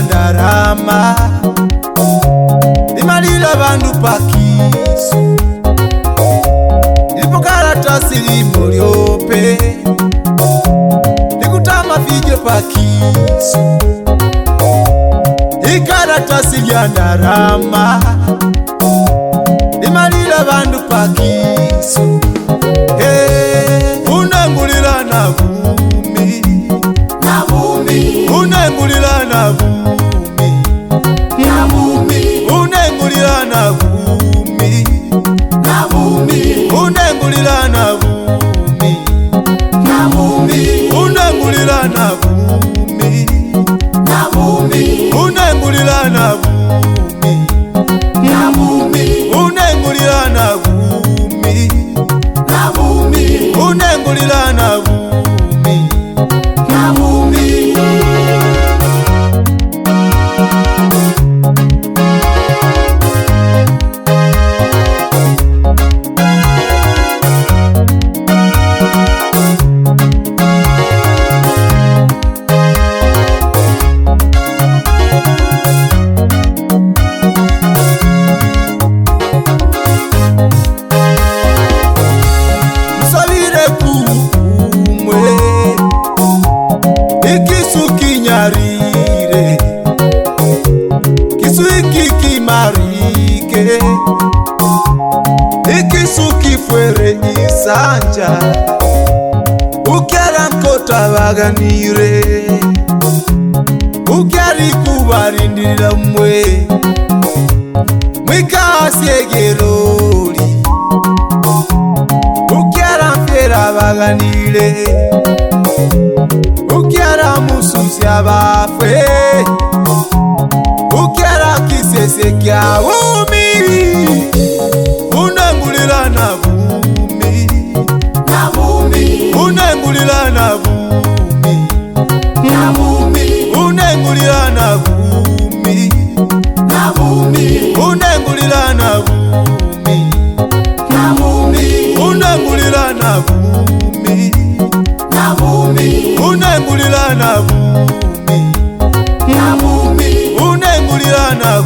Ndarama imalira bandu pakiso ipokaratasi limo lyope likutama video pakiso ikaratasi lya ndarama imalira bandu pakiso unengulira na vumi unengulira na vumi unengulira na vumi unengulira na vumi unengulira na vumi unengulira na vumi unengulira na vumi unengulira na vumi. Ikisuki fuere isanja ukiara nkota baganire ukiari kubarindira mwe mwikasi egerori ukiara mfera baganire ukiara mususi abafwe ukiara sekya bumi unengulira na bumi na bumi unengulira na bumi na bumi unengulira na bumi na bumi unengulira na bumi na bumi unengulira na bumi na bumi unengulira na bumi na bumi unengulira na